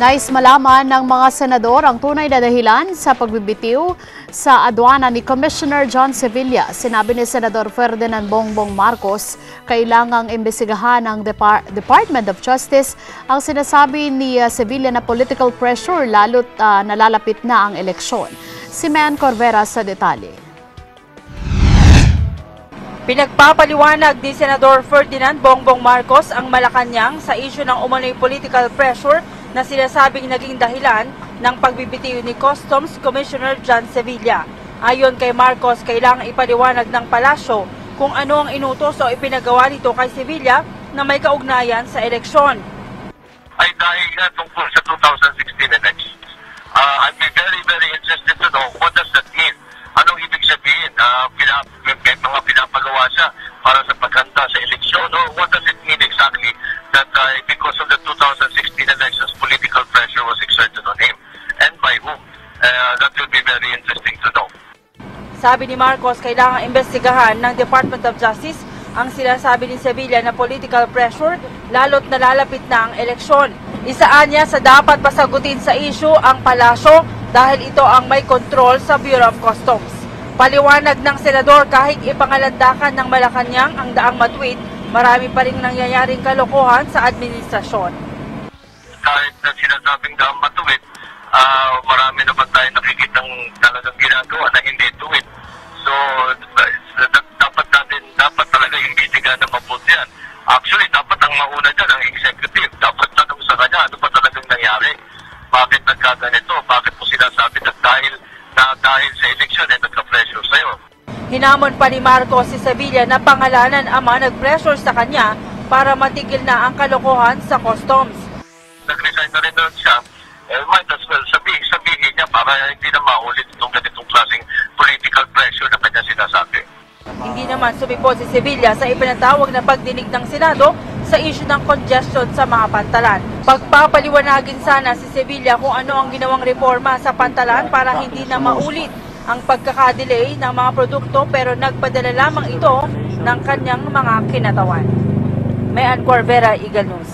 Nais malaman ng mga senador ang tunay na dahilan sa pagbibitiw sa adwana ni Commissioner John Sevilla. Sinabi ni Senador Ferdinand Bongbong Marcos, kailangang imbestigahan ng Department of Justice ang sinasabi ni Sevilla na political pressure lalo't nalalapit na ang eleksyon. Si Man Corvera sa detalye. Pinagpapaliwanag ni Senador Ferdinand Bongbong Marcos ang Malacanang sa isyu ng umano'y political pressure na sinasabing naging dahilan ng pagbibitiw ni Customs Commissioner John Sevilla. Ayon kay Marcos, kailangang ipaliwanag ng palasyo kung ano ang inutos o ipinagawa nito kay Sevilla na may kaugnayan sa eleksyon. Ay dahil nga tungkol sa 2016 elections. I'd be very interested to know what does that mean? Anong ibig sabihin? May mga pinapagawa siya para sa paghanda sa eleksyon, or what does it mean exactly that because of the 2016 elections, political pressure was exerted on him? And by whom? That will be very interesting to know. Sabi ni Marcos, kailangang imbestigahan ng Department of Justice ang sinasabi ni Sevilla na political pressure lalo't nalalapit na ang eleksyon. Isaan niya sa dapat pasagutin sa issue ang palasyo dahil ito ang may kontrol sa Bureau of Customs. Paliwanag ng senador, kahit ipangalandakan ng Malacanang ang daang matuwid, marami pa rin nangyayaring kalokohan sa administrasyon. Kahit na sinasabing daang matuwid, marami naman tayo nakikitang talagang ginagawa na hindi tuwid. So, dapat talaga imbestigahan na mabuti yan. Actually, dapat ang mauna dyan ang executive. Dapat tanong sa kanya, ano ba talagang nangyari? Bakit nagkaganito? Bakit mo sinasabi na dahil sa eleksyon nagka-pressure sa'yo? Hinamon pa ni Marcos si Sevilla na pangalanan ama nag-pressure sa kanya para matigil na ang kalokohan sa customs. Nag-resign na rin doon siya. Might as well sabihin niya para hindi na maulit itong ganitong klaseng political pressure na kanya sinasabi. Hindi naman sumipot si Sevilla sa ipinatawag na pagdinig ng Senado sa issue ng congestion sa mga pantalan. Pagpapaliwanagin sana si Sevilla kung ano ang ginawang reforma sa pantalan para hindi na maulit ang pagkakadelay ng mga produkto, pero nagpadala lamang ito ng kanyang mga kinatawan. Mayan Corvera, Eagle News.